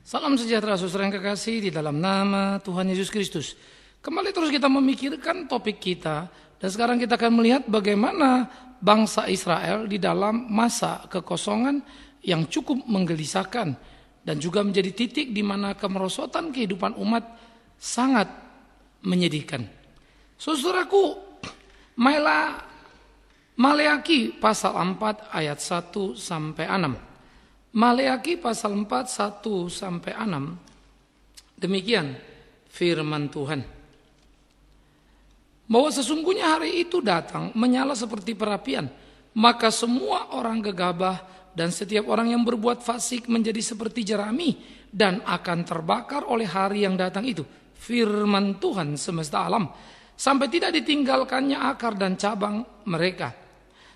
Salam sejahtera saudara yang kekasih di dalam nama Tuhan Yesus Kristus. Kembali terus kita memikirkan topik kita. Dan sekarang kita akan melihat bagaimana bangsa Israel di dalam masa kekosongan yang cukup menggelisahkan. Dan juga menjadi titik di mana kemerosotan kehidupan umat sangat menyedihkan. Saudaraku, Maleaki pasal 4 ayat 1 sampai 6. Maleaki pasal 4 1 sampai 6. Demikian firman Tuhan. Bahwa sesungguhnya hari itu datang menyala seperti perapian, maka semua orang gegabah dan setiap orang yang berbuat fasik menjadi seperti jerami dan akan terbakar oleh hari yang datang itu. Firman Tuhan semesta alam, sampai tidak ditinggalkannya akar dan cabang mereka.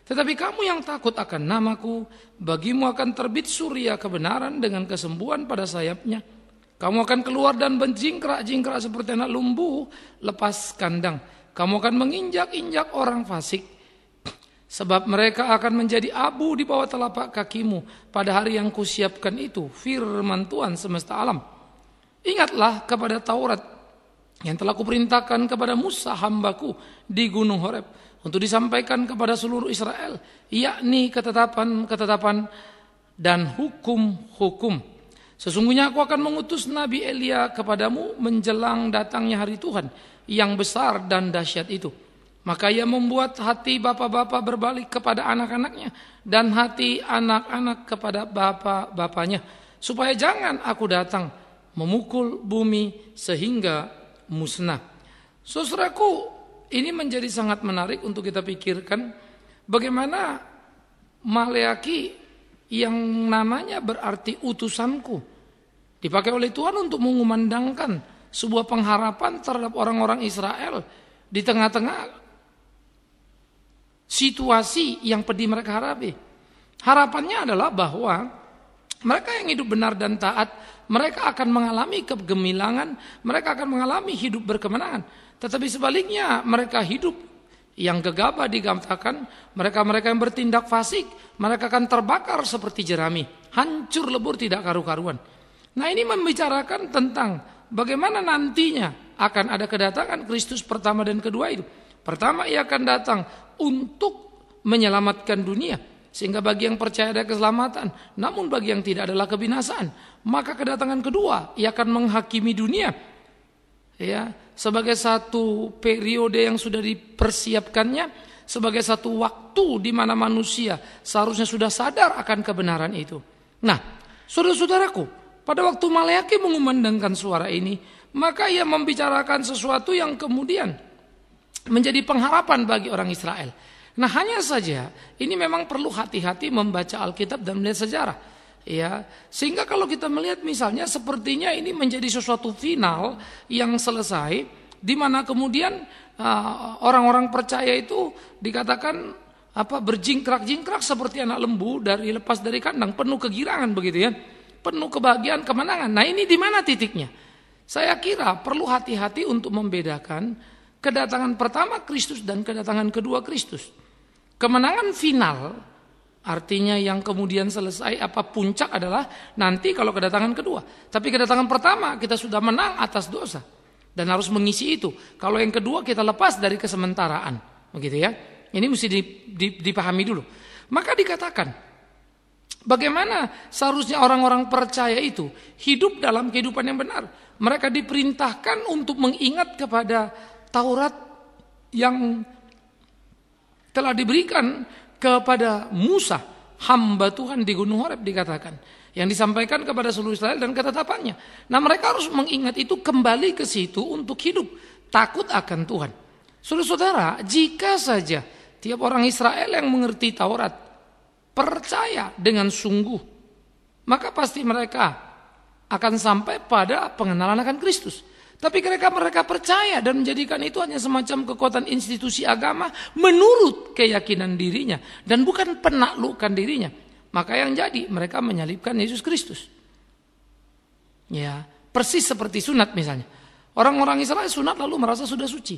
Tetapi kamu yang takut akan namaku, bagimu akan terbit surya kebenaran dengan kesembuhan pada sayapnya. Kamu akan keluar dan berjingkrak-jingkrak seperti anak lumbu lepas kandang. Kamu akan menginjak-injak orang fasik, sebab mereka akan menjadi abu di bawah telapak kakimu pada hari yang kusiapkan itu. Firman Tuhan semesta alam. Ingatlah kepada Taurat yang telah kuperintahkan kepada Musa hambaku di Gunung Horeb, untuk disampaikan kepada seluruh Israel, yakni ketetapan-ketetapan dan hukum-hukum. Sesungguhnya aku akan mengutus Nabi Elia kepadamu menjelang datangnya hari Tuhan yang besar dan dahsyat itu. Maka ia membuat hati bapak-bapak berbalik kepada anak-anaknya dan hati anak-anak kepada bapak-bapaknya, supaya jangan aku datang memukul bumi sehingga musnah. Saudaraku, ini menjadi sangat menarik untuk kita pikirkan bagaimana Maleaki yang namanya berarti utusanku dipakai oleh Tuhan untuk mengumandangkan sebuah pengharapan terhadap orang-orang Israel di tengah-tengah situasi yang pedih mereka hadapi. Harapannya adalah bahwa mereka yang hidup benar dan taat, mereka akan mengalami kegemilangan, mereka akan mengalami hidup berkemenangan. Tetapi sebaliknya mereka hidup yang gegabah digambarkan, mereka-mereka yang bertindak fasik, mereka akan terbakar seperti jerami, hancur lebur tidak karu-karuan. Nah, ini membicarakan tentang bagaimana nantinya akan ada kedatangan Kristus pertama dan kedua itu. Pertama, ia akan datang untuk menyelamatkan dunia, sehingga bagi yang percaya ada keselamatan, namun bagi yang tidak adalah kebinasaan. Maka kedatangan kedua, ia akan menghakimi dunia, ya, sebagai satu periode yang sudah dipersiapkannya, sebagai satu waktu di mana manusia seharusnya sudah sadar akan kebenaran itu. Nah, saudara-saudaraku, pada waktu Maleaki mengumandangkan suara ini, maka ia membicarakan sesuatu yang kemudian menjadi pengharapan bagi orang Israel. Nah, hanya saja ini memang perlu hati-hati membaca Alkitab dan melihat sejarah. Ya, sehingga kalau kita melihat misalnya sepertinya ini menjadi sesuatu final yang selesai, di mana kemudian orang-orang percaya itu dikatakan berjingkrak-jingkrak seperti anak lembu lepas dari kandang, penuh kegirangan begitu ya, penuh kebahagiaan, kemenangan. Nah, ini di mana titiknya? Saya kira perlu hati-hati untuk membedakan kedatangan pertama Kristus dan kedatangan kedua Kristus. Kemenangan final artinya yang kemudian selesai, puncak adalah nanti kalau kedatangan kedua. Tapi kedatangan pertama kita sudah menang atas dosa dan harus mengisi itu. Kalau yang kedua kita lepas dari kesementaraan, begitu ya. Ini mesti dipahami dulu. Maka dikatakan bagaimana seharusnya orang-orang percaya itu hidup dalam kehidupan yang benar. Mereka diperintahkan untuk mengingat kepada Taurat yang telah diberikan kepada Musa, hamba Tuhan di Gunung Horeb dikatakan, yang disampaikan kepada seluruh Israel dan ketetapannya. Nah, mereka harus mengingat itu, kembali ke situ untuk hidup takut akan Tuhan. Saudara-saudara, jika saja tiap orang Israel yang mengerti Taurat percaya dengan sungguh, maka pasti mereka akan sampai pada pengenalan akan Kristus. Tapi mereka percaya dan menjadikan itu hanya semacam kekuatan institusi agama menurut keyakinan dirinya dan bukan penaklukan dirinya. Maka yang jadi mereka menyalibkan Yesus Kristus. Ya, persis seperti sunat misalnya. Orang-orang Israel sunat lalu merasa sudah suci.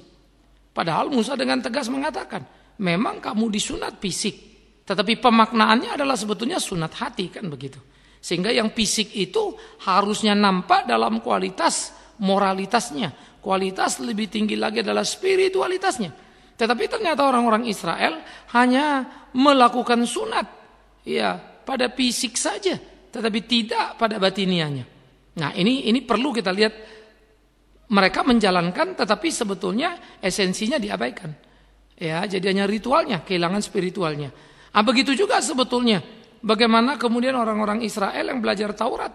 Padahal Musa dengan tegas mengatakan, memang kamu disunat fisik, tetapi pemaknaannya adalah sebetulnya sunat hati, kan begitu. Sehingga yang fisik itu harusnya nampak dalam kualitas moralitasnya. Kualitas lebih tinggi lagi adalah spiritualitasnya. Tetapi ternyata orang-orang Israel hanya melakukan sunat ya pada fisik saja, tetapi tidak pada batinianya. Nah, ini perlu kita lihat, mereka menjalankan tetapi sebetulnya esensinya diabaikan. Ya, jadi hanya ritualnya, kehilangan spiritualnya. Begitu juga sebetulnya bagaimana kemudian orang-orang Israel yang belajar Taurat,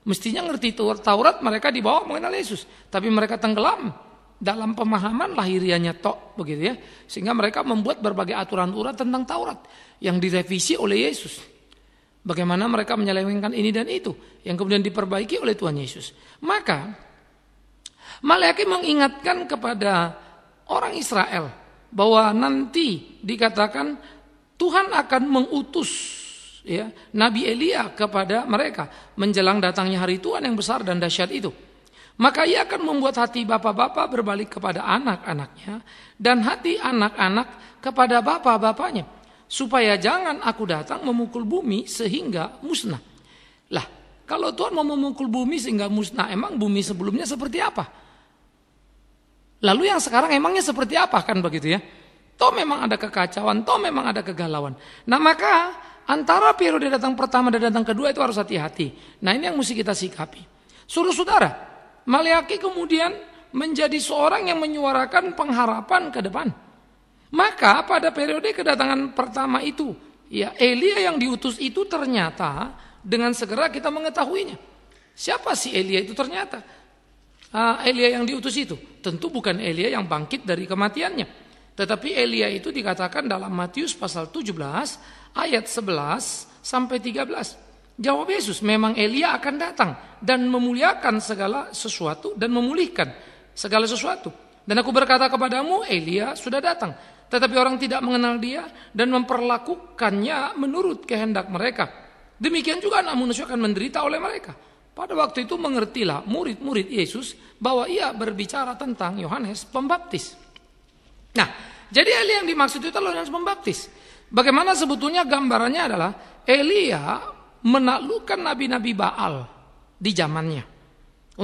mestinya ngerti Taurat, mereka dibawa mengenal Yesus, tapi mereka tenggelam dalam pemahaman lahirianya tok, begitu ya. Sehingga mereka membuat berbagai aturan-aturan tentang Taurat yang direvisi oleh Yesus. Bagaimana mereka menyelewengkan ini dan itu yang kemudian diperbaiki oleh Tuhan Yesus. Maka Maleakhi mengingatkan kepada orang Israel bahwa nanti dikatakan Tuhan akan mengutus ya Nabi Elia kepada mereka menjelang datangnya hari Tuhan yang besar dan dahsyat itu. Maka ia akan membuat hati bapak-bapak berbalik kepada anak-anaknya dan hati anak-anak kepada bapak-bapaknya, supaya jangan aku datang memukul bumi sehingga musnah. Lah, kalau Tuhan mau memukul bumi sehingga musnah, emang bumi sebelumnya seperti apa? Lalu yang sekarang emangnya seperti apa, kan begitu ya? Toh memang ada kekacauan, toh memang ada kegalauan. Nah, maka antara periode datang pertama dan datang kedua itu harus hati-hati. Nah, ini yang mesti kita sikapi. Saudara-saudara, Maleakhi kemudian menjadi seorang yang menyuarakan pengharapan ke depan. Maka pada periode kedatangan pertama itu, ya Elia yang diutus itu ternyata dengan segera kita mengetahuinya. Siapa sih Elia itu ternyata? Elia yang diutus itu tentu bukan Elia yang bangkit dari kematiannya, tetapi Elia itu dikatakan dalam Matius pasal 17 ayat 11 sampai 13. Jawab Yesus, memang Elia akan datang dan memuliakan segala sesuatu dan memulihkan segala sesuatu. Dan aku berkata kepadamu, Elia sudah datang, tetapi orang tidak mengenal dia dan memperlakukannya menurut kehendak mereka. Demikian juga Anak Manusia akan menderita oleh mereka. Pada waktu itu mengertilah murid-murid Yesus bahwa ia berbicara tentang Yohanes Pembaptis. Nah, jadi Elia yang dimaksud itu adalah Yohanes Pembaptis. Bagaimana sebetulnya gambarannya adalah Elia menaklukkan nabi-nabi Baal di zamannya.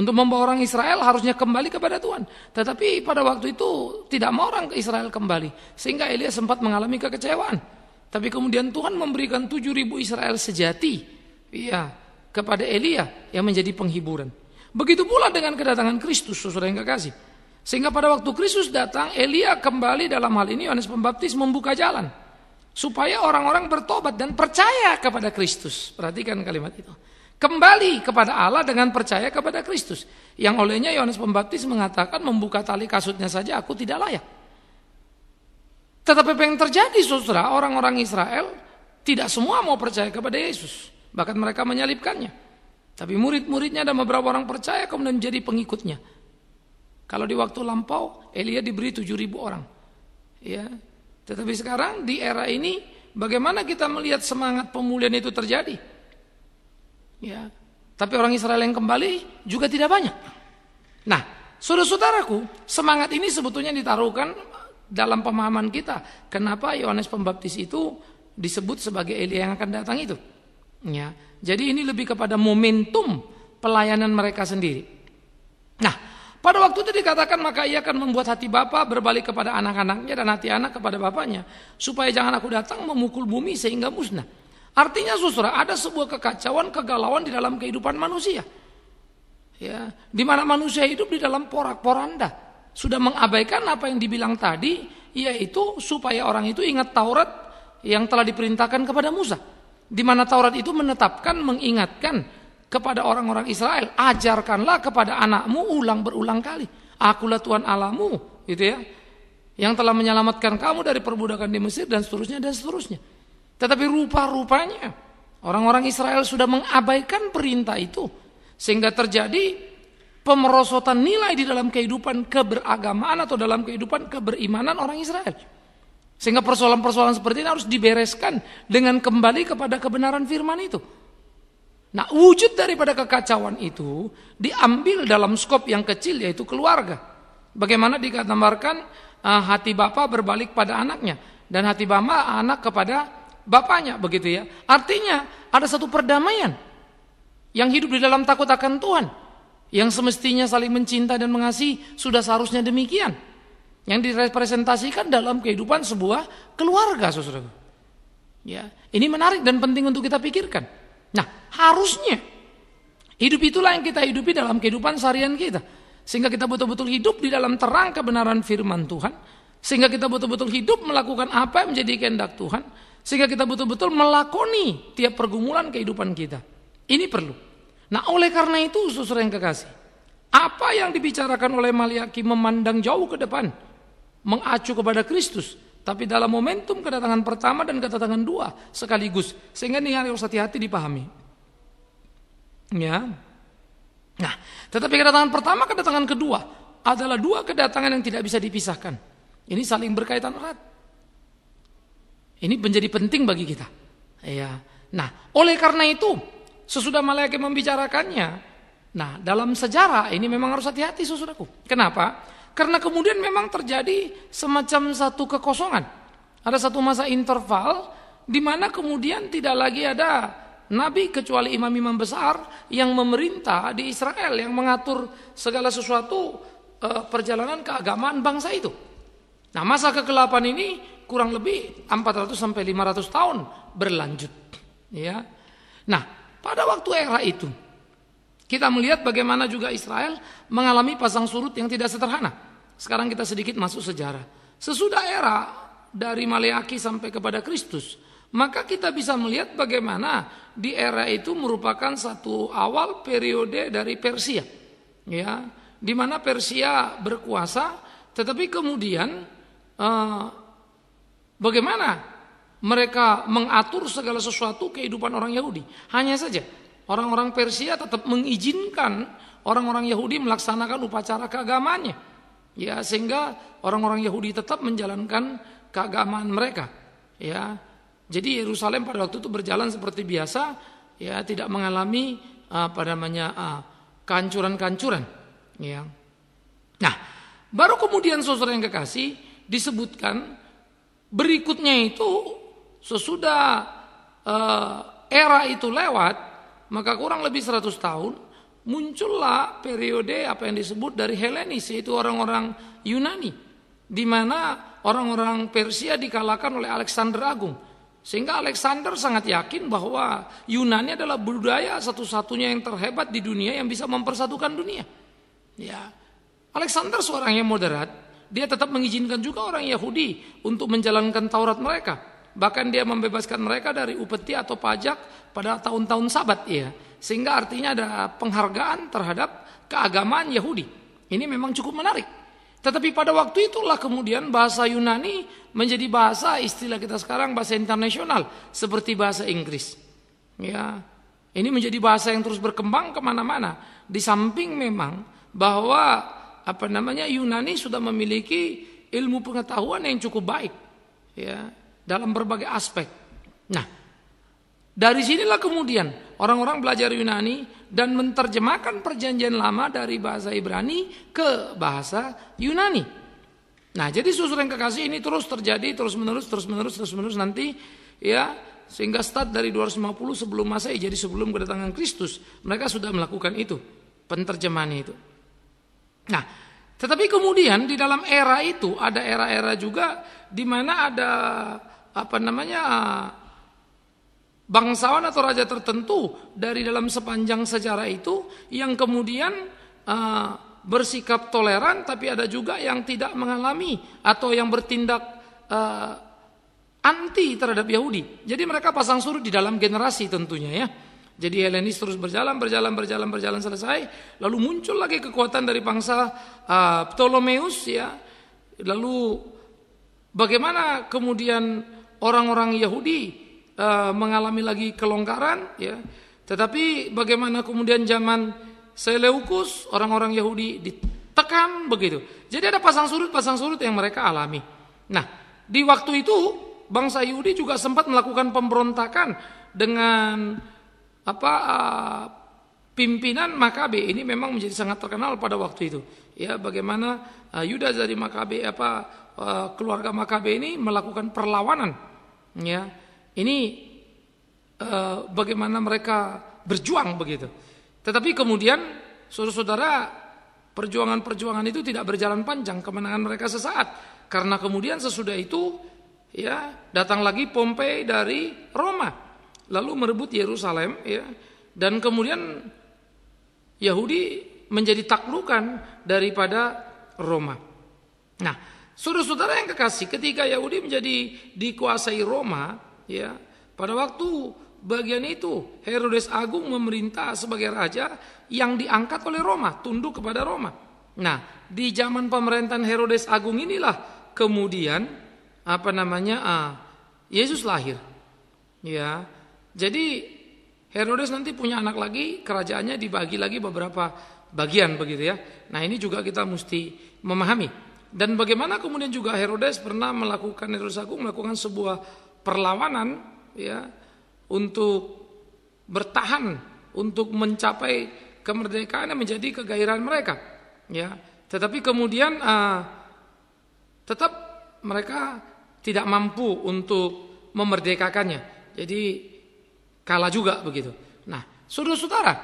Untuk membawa orang Israel harusnya kembali kepada Tuhan. Tetapi pada waktu itu tidak mau orang Israel kembali. Sehingga Elia sempat mengalami kekecewaan. Tapi kemudian Tuhan memberikan 7.000 Israel sejati. Iya. Kepada Elia yang menjadi penghiburan. Begitu pula dengan kedatangan Kristus, saudara yang kekasih. Sehingga pada waktu Kristus datang, Elia kembali dalam hal ini Yohanes Pembaptis membuka jalan supaya orang-orang bertobat dan percaya kepada Kristus. Perhatikan kalimat itu. Kembali kepada Allah dengan percaya kepada Kristus. Yang olehnya Yohanes Pembaptis mengatakan membuka tali kasutnya saja aku tidak layak. Tetapi apa yang terjadi, saudara, orang-orang Israel tidak semua mau percaya kepada Yesus. Bahkan mereka menyalibkannya. Tapi murid-muridnya dan beberapa orang percaya kemudian menjadi pengikutnya. Kalau di waktu lampau Elia diberi 7.000 orang. Ya. Tetapi sekarang di era ini bagaimana kita melihat semangat pemulihan itu terjadi? Ya. Tapi orang Israel yang kembali juga tidak banyak. Nah, saudara-saudaraku, semangat ini sebetulnya ditaruhkan dalam pemahaman kita. Kenapa Yohanes Pembaptis itu disebut sebagai Elia yang akan datang itu? Ya, jadi ini lebih kepada momentum pelayanan mereka sendiri. Nah, pada waktu itu dikatakan maka ia akan membuat hati bapa berbalik kepada anak-anaknya dan hati anak kepada bapaknya, supaya jangan aku datang memukul bumi sehingga musnah. Artinya saudara, ada sebuah kekacauan, kegalauan di dalam kehidupan manusia. Ya, di mana manusia hidup di dalam porak-poranda, sudah mengabaikan apa yang dibilang tadi, yaitu supaya orang itu ingat Taurat yang telah diperintahkan kepada Musa. Di mana Taurat itu menetapkan, mengingatkan kepada orang-orang Israel, ajarkanlah kepada anakmu berulang kali, akulah Tuhan Allahmu, gitu ya, yang telah menyelamatkan kamu dari perbudakan di Mesir dan seterusnya dan seterusnya. Tetapi rupa-rupanya orang-orang Israel sudah mengabaikan perintah itu, sehingga terjadi pemerosotan nilai di dalam kehidupan keberagamaan atau dalam kehidupan keberimanan orang Israel. Sehingga persoalan-persoalan seperti ini harus dibereskan dengan kembali kepada kebenaran firman itu. Nah, wujud daripada kekacauan itu diambil dalam skop yang kecil, yaitu keluarga. Bagaimana dikatakan hati bapa berbalik pada anaknya dan hati anak kepada bapaknya, begitu ya. Artinya ada satu perdamaian yang hidup di dalam takut akan Tuhan, yang semestinya saling mencinta dan mengasihi, sudah seharusnya demikian. Yang direpresentasikan dalam kehidupan sebuah keluarga, saudara. Ya, ini menarik dan penting untuk kita pikirkan. Nah, harusnya hidup itulah yang kita hidupi dalam kehidupan seharian kita, sehingga kita betul-betul hidup di dalam terang kebenaran firman Tuhan, sehingga kita betul-betul hidup melakukan apa yang menjadi kehendak Tuhan, sehingga kita betul-betul melakoni tiap pergumulan kehidupan kita. Ini perlu. Nah, oleh karena itu, saudara yang kekasih, apa yang dibicarakan oleh Maliaki memandang jauh ke depan, mengacu kepada Kristus, tapi dalam momentum kedatangan pertama dan kedatangan dua sekaligus, sehingga ini harus hati-hati dipahami. Ya. Nah, tetapi kedatangan pertama, kedatangan kedua adalah dua kedatangan yang tidak bisa dipisahkan. Ini saling berkaitan erat. Ini menjadi penting bagi kita. Ya. Nah, oleh karena itu, sesudah Maliaki membicarakannya, nah dalam sejarah ini memang harus hati-hati, saudaraku. Kenapa? Karena kemudian memang terjadi semacam satu kekosongan. Ada satu masa interval di mana kemudian tidak lagi ada nabi kecuali imam-imam besar yang memerintah di Israel, yang mengatur segala sesuatu perjalanan keagamaan bangsa itu. Nah, masa kegelapan ini kurang lebih 400 sampai 500 tahun berlanjut. Ya. Nah, pada waktu era itu kita melihat bagaimana juga Israel mengalami pasang surut yang tidak sederhana. Sekarang kita sedikit masuk sejarah. Sesudah era dari Maliaki sampai kepada Kristus, maka kita bisa melihat bagaimana di era itu merupakan satu awal periode dari Persia. Ya, di mana Persia berkuasa, tetapi kemudian bagaimana mereka mengatur segala sesuatu kehidupan orang Yahudi. Hanya saja orang-orang Persia tetap mengizinkan orang-orang Yahudi melaksanakan upacara keagamaannya. Ya, sehingga orang-orang Yahudi tetap menjalankan keagamaan mereka. Ya. Jadi Yerusalem pada waktu itu berjalan seperti biasa, ya, tidak mengalami kehancuran-kehancuran. Ya. Nah, baru kemudian saudara yang kekasih disebutkan berikutnya itu sesudah era itu lewat, maka kurang lebih 100 tahun muncullah periode apa yang disebut dari Helenis, yaitu orang-orang Yunani, di mana orang-orang Persia dikalahkan oleh Alexander Agung. Sehingga Alexander sangat yakin bahwa Yunani adalah budaya satu-satunya yang terhebat di dunia yang bisa mempersatukan dunia. Ya, Alexander seorang yang moderat, dia tetap mengizinkan juga orang Yahudi untuk menjalankan Taurat mereka. Bahkan dia membebaskan mereka dari upeti atau pajak pada tahun-tahun Sabat, ya. Sehingga artinya ada penghargaan terhadap keagamaan Yahudi. Ini memang cukup menarik. Tetapi pada waktu itulah kemudian bahasa Yunani menjadi bahasa, istilah kita sekarang bahasa internasional, seperti bahasa Inggris. Ya, ini menjadi bahasa yang terus berkembang kemana-mana. Di samping memang bahwa Yunani sudah memiliki ilmu pengetahuan yang cukup baik, ya, dalam berbagai aspek. Nah, dari sinilah kemudian orang-orang belajar Yunani dan menerjemahkan perjanjian lama dari bahasa Ibrani ke bahasa Yunani. Nah, jadi saudara yang kekasih, ini terus terjadi terus menerus nanti, ya, sehingga start dari 250 sebelum Masehi, jadi sebelum kedatangan Kristus, mereka sudah melakukan itu, penerjemahan itu. Nah, tetapi kemudian di dalam era itu ada era-era juga di mana ada bangsawan atau raja tertentu dari dalam sepanjang sejarah itu yang kemudian bersikap toleran, tapi ada juga yang tidak mengalami atau yang bertindak anti terhadap Yahudi. Jadi mereka pasang surut di dalam generasi tentunya, ya. Jadi Helenis terus berjalan selesai, lalu muncul lagi kekuatan dari bangsa Ptolemeus, ya. Lalu bagaimana kemudian orang-orang Yahudi mengalami lagi kelonggaran, ya. Tetapi bagaimana kemudian zaman Seleukus orang-orang Yahudi ditekan begitu. Jadi ada pasang surut yang mereka alami. Nah, di waktu itu bangsa Yahudi juga sempat melakukan pemberontakan dengan pimpinan Makabe. Ini memang menjadi sangat terkenal pada waktu itu. Ya, bagaimana Yuda dari Makabe, keluarga Makabe ini melakukan perlawanan. Ya, ini bagaimana mereka berjuang begitu. Tetapi kemudian saudara-saudara, perjuangan-perjuangan itu tidak berjalan panjang, kemenangan mereka sesaat. Karena kemudian sesudah itu ya datang lagi Pompei dari Roma, lalu merebut Yerusalem ya, dan kemudian Yahudi menjadi taklukan daripada Roma. Nah, saudara-saudara yang kekasih, ketika Yahudi menjadi dikuasai Roma ya, pada waktu bagian itu Herodes Agung memerintah sebagai raja yang diangkat oleh Roma, tunduk kepada Roma. Nah, di zaman pemerintahan Herodes Agung inilah kemudian Yesus lahir. Ya. Jadi Herodes nanti punya anak lagi, kerajaannya dibagi lagi beberapa bagian begitu ya. Nah, ini juga kita mesti memahami. Dan bagaimana kemudian juga Herodes Herodes Agung melakukan sebuah perlawanan ya untuk bertahan, untuk mencapai kemerdekaan yang menjadi kegairahan mereka. Ya, tetapi kemudian tetap mereka tidak mampu untuk memerdekakannya. Jadi kalah juga begitu. Nah, saudara-saudara,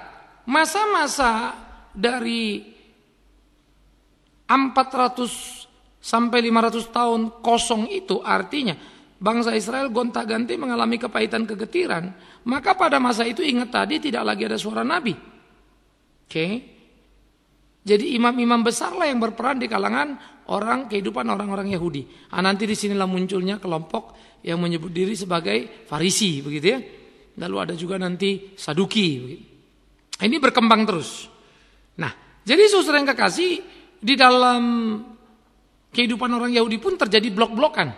masa-masa dari 400 sampai 500 tahun kosong itu artinya bangsa Israel gonta-ganti mengalami kepahitan kegetiran. Maka pada masa itu ingat tadi tidak lagi ada suara nabi. Oke. Jadi imam-imam besarlah yang berperan di kalangan kehidupan orang-orang Yahudi. Nanti disinilah munculnya kelompok yang menyebut diri sebagai Farisi, begitu ya. Lalu ada juga nanti Saduki. Begitu. Ini berkembang terus. Nah, jadi saudara yang kekasih, di dalam kehidupan orang Yahudi pun terjadi blok-blokan.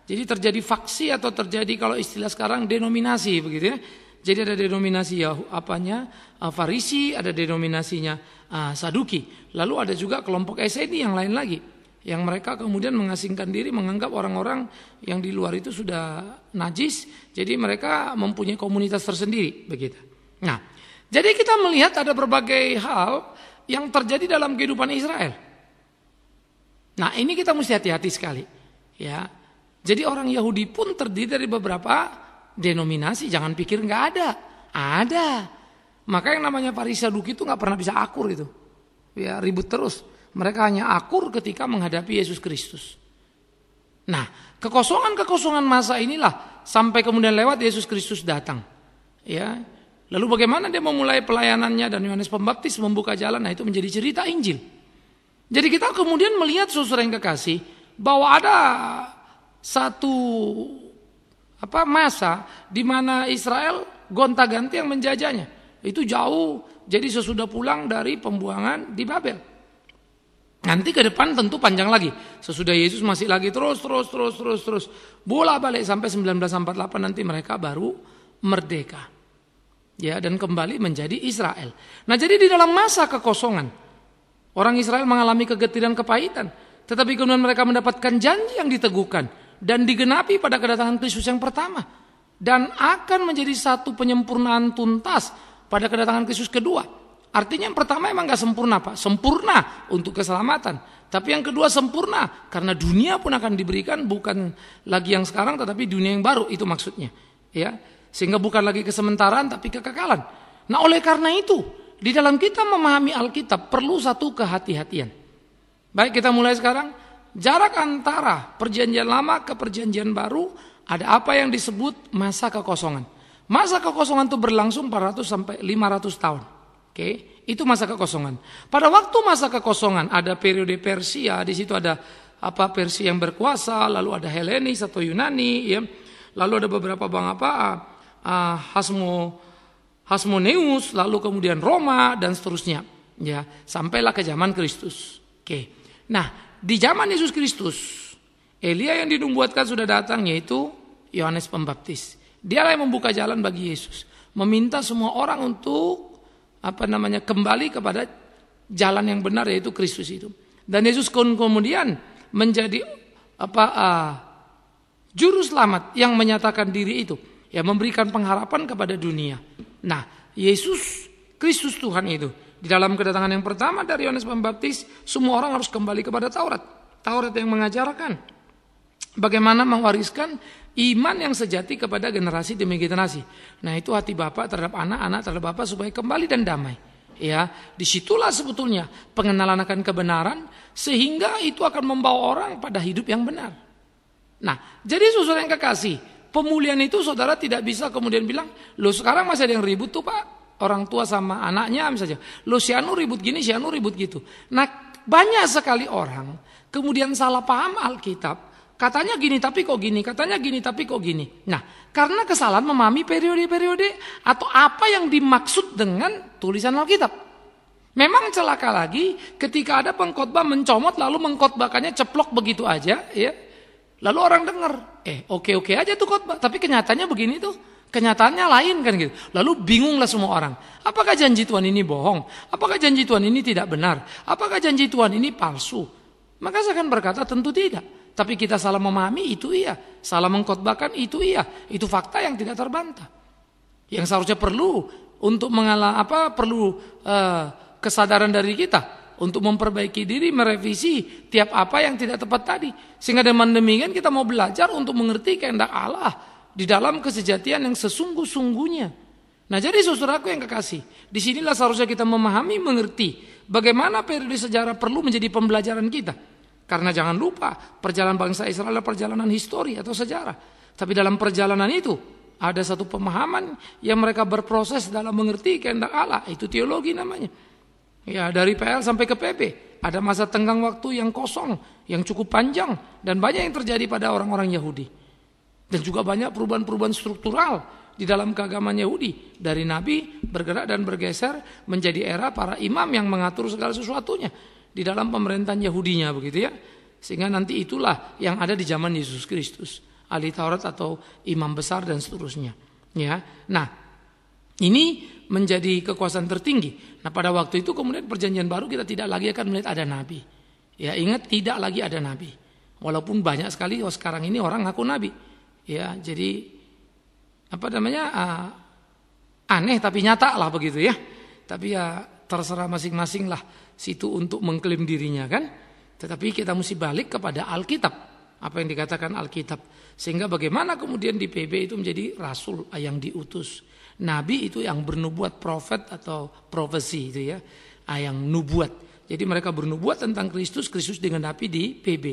Jadi terjadi faksi atau terjadi kalau istilah sekarang denominasi, begitu ya. Jadi ada denominasi Farisi, ada denominasinya Saduki. Lalu ada juga kelompok Eseni yang lain lagi, yang mereka kemudian mengasingkan diri, menganggap orang-orang yang di luar itu sudah najis. Jadi mereka mempunyai komunitas tersendiri, begitu. Nah, jadi kita melihat ada berbagai hal yang terjadi dalam kehidupan Israel. Nah, ini kita mesti hati-hati sekali, ya. Jadi orang Yahudi pun terdiri dari beberapa denominasi, jangan pikir nggak ada, ada. Maka yang namanya Farisi Saduki itu nggak pernah bisa akur itu, ya ribut terus. Mereka hanya akur ketika menghadapi Yesus Kristus. Nah, kekosongan masa inilah sampai kemudian lewat Yesus Kristus datang, ya. Lalu bagaimana dia memulai pelayanannya dan Yohanes Pembaptis membuka jalan, nah itu menjadi cerita Injil. Jadi kita kemudian melihat saudara yang kekasih bahwa ada satu masa di mana Israel gonta-ganti yang menjajahnya. Itu jauh, jadi sesudah pulang dari pembuangan di Babel. Nanti ke depan tentu panjang lagi. Sesudah Yesus masih lagi terus. Bola balik sampai 1948 nanti mereka baru merdeka. Ya, dan kembali menjadi Israel. Nah, jadi di dalam masa kekosongan, orang Israel mengalami kegetiran kepahitan. Tetapi kemudian mereka mendapatkan janji yang diteguhkan dan digenapi pada kedatangan Kristus yang pertama. Dan akan menjadi satu penyempurnaan tuntas pada kedatangan Kristus kedua. Artinya yang pertama emang gak sempurna Pak. Sempurna untuk keselamatan. Tapi yang kedua sempurna karena dunia pun akan diberikan bukan lagi yang sekarang tetapi dunia yang baru, itu maksudnya. Ya, sehingga bukan lagi kesementaraan tapi kekekalan. Nah, oleh karena itu di dalam kita memahami Alkitab perlu satu kehati-hatian. Baik, kita mulai sekarang. Jarak antara perjanjian lama ke perjanjian baru ada apa yang disebut masa kekosongan. Masa kekosongan itu berlangsung 400 sampai 500 tahun. Oke, itu masa kekosongan. Pada waktu masa kekosongan ada periode Persia, di situ ada Persia yang berkuasa, lalu ada Helenis atau Yunani, ya. Lalu ada beberapa Hasmoneus, lalu kemudian Roma dan seterusnya. Ya, sampailah ke zaman Kristus. Oke. Nah, di zaman Yesus Kristus, Elia yang dinubuatkan sudah datang, yaitu Yohanes Pembaptis. Dialah yang membuka jalan bagi Yesus, meminta semua orang untuk kembali kepada jalan yang benar, yaitu Kristus itu. Dan Yesus kemudian menjadi juru selamat yang menyatakan diri itu, yang memberikan pengharapan kepada dunia. Nah, Yesus Kristus Tuhan itu di dalam kedatangan yang pertama dari Yohanes Pembaptis, semua orang harus kembali kepada Taurat. Taurat yang mengajarkan bagaimana mewariskan iman yang sejati kepada generasi demi generasi. Nah, itu hati bapak terhadap anak, anak terhadap bapak supaya kembali dan damai. Ya, disitulah sebetulnya pengenalan akan kebenaran, sehingga itu akan membawa orang pada hidup yang benar. Nah, jadi saudara yang kekasih, pemulihan itu saudara tidak bisa kemudian bilang, loh sekarang masih ada yang ribut tuh pak, orang tua sama anaknya misalnya, loh si Anu ribut gini, si Anu ribut gitu. Nah, banyak sekali orang kemudian salah paham Alkitab, katanya gini tapi kok gini, katanya gini tapi kok gini. Nah, karena kesalahan memahami periode-periode atau apa yang dimaksud dengan tulisan Alkitab. Memang celaka lagi ketika ada pengkhotbah mencomot lalu mengkhotbahkannya ceplok begitu aja, ya. Lalu orang dengar, oke aja tuh khotbah, tapi kenyataannya begini tuh, kenyataannya lain kan gitu. Lalu bingunglah semua orang. Apakah janji Tuhan ini bohong? Apakah janji Tuhan ini tidak benar? Apakah janji Tuhan ini palsu? Maka saya akan berkata tentu tidak. Tapi kita salah memahami itu iya, salah mengkhotbahkan itu iya, itu fakta yang tidak terbantah. Yang seharusnya perlu untuk perlu kesadaran dari kita untuk memperbaiki diri, merevisi tiap apa yang tidak tepat tadi. Sehingga dengan demikian kita mau belajar untuk mengerti kehendak Allah di dalam kesejatian yang sesungguh-sungguhnya. Nah, jadi saudaraku yang kekasih, disinilah seharusnya kita memahami, mengerti bagaimana periode sejarah perlu menjadi pembelajaran kita. Karena jangan lupa, perjalanan bangsa Israel adalah perjalanan histori atau sejarah. Tapi dalam perjalanan itu ada satu pemahaman yang mereka berproses dalam mengerti kehendak Allah, itu teologi namanya. Ya, dari PL sampai ke PB, ada masa tenggang waktu yang kosong, yang cukup panjang, dan banyak yang terjadi pada orang-orang Yahudi. Dan juga banyak perubahan-perubahan struktural di dalam keagamaan Yahudi. Dari Nabi bergerak dan bergeser menjadi era para imam yang mengatur segala sesuatunya di dalam pemerintahan Yahudinya, begitu ya. Sehingga nanti itulah yang ada di zaman Yesus Kristus, ahli Taurat atau imam besar dan seterusnya. Ya, nah ini menjadi kekuasaan tertinggi. Nah, pada waktu itu kemudian perjanjian baru kita tidak lagi akan melihat ada nabi. Ya, ingat tidak lagi ada nabi. Walaupun banyak sekali sekarang ini orang ngaku nabi. Ya, jadi aneh tapi nyata lah begitu ya. Tapi ya terserah masing-masing lah situ untuk mengklaim dirinya kan. Tetapi kita mesti balik kepada Alkitab. Apa yang dikatakan Alkitab. Sehingga bagaimana kemudian di PB itu menjadi rasul yang diutus. Nabi itu yang bernubuat, profet atau profesi itu ya, yang nubuat. Jadi mereka bernubuat tentang Kristus, Kristus digenapi di PB.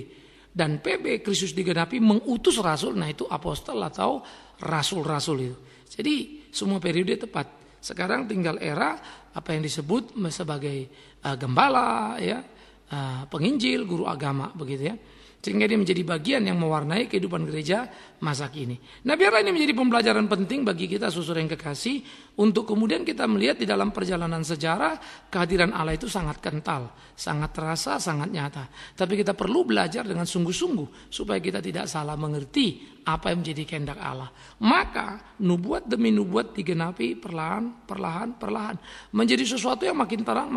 Dan PB Kristus digenapi mengutus rasul, nah itu apostol atau rasul-rasul itu. Jadi semua periode tepat. Sekarang tinggal era apa yang disebut sebagai gembala, ya, penginjil, guru agama begitu ya. Sehingga dia menjadi bagian yang mewarnai kehidupan gereja masa kini. Nah, biarlah ini menjadi pembelajaran penting bagi kita saudara yang kekasih, untuk kemudian kita melihat di dalam perjalanan sejarah kehadiran Allah itu sangat kental, sangat terasa, sangat nyata. Tapi kita perlu belajar dengan sungguh-sungguh supaya kita tidak salah mengerti apa yang menjadi kehendak Allah. Maka nubuat demi nubuat digenapi perlahan menjadi sesuatu yang makin terang,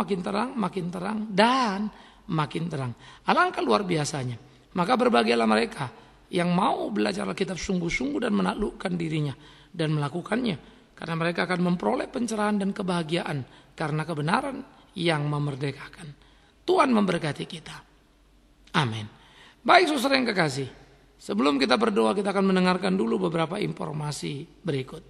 dan makin terang. Alangkah luar biasanya. Maka berbahagialah mereka yang mau belajar Alkitab sungguh-sungguh dan menaklukkan dirinya dan melakukannya. Karena mereka akan memperoleh pencerahan dan kebahagiaan karena kebenaran yang memerdekakan. Tuhan memberkati kita. Amin. Baik saudara yang kekasih, sebelum kita berdoa kita akan mendengarkan dulu beberapa informasi berikut.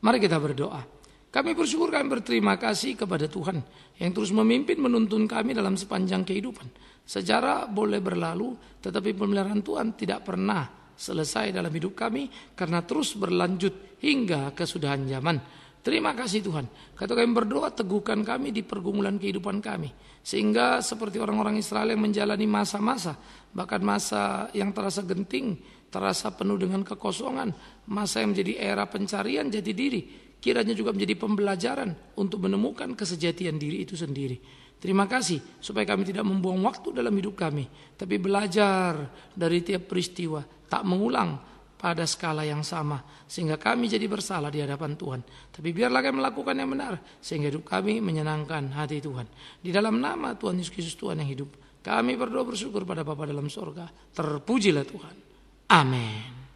Mari kita berdoa. Kami bersyukur, kami berterima kasih kepada Tuhan yang terus memimpin, menuntun kami dalam sepanjang kehidupan. Sejarah boleh berlalu, tetapi pemeliharaan Tuhan tidak pernah selesai dalam hidup kami karena terus berlanjut hingga kesudahan zaman. Terima kasih Tuhan. Kata kami berdoa, teguhkan kami di pergumulan kehidupan kami. Sehingga seperti orang-orang Israel yang menjalani masa-masa, bahkan masa yang terasa genting, terasa penuh dengan kekosongan, masa yang menjadi era pencarian jati diri, kiranya juga menjadi pembelajaran untuk menemukan kesejatian diri itu sendiri. Terima kasih supaya kami tidak membuang waktu dalam hidup kami, tapi belajar dari tiap peristiwa, tak mengulang pada skala yang sama, sehingga kami jadi bersalah di hadapan Tuhan. Tapi biarlah kami melakukan yang benar, sehingga hidup kami menyenangkan hati Tuhan. Di dalam nama Tuhan Yesus Kristus Tuhan yang hidup, kami berdoa bersyukur pada Bapa dalam sorga. Terpujilah Tuhan. Amin.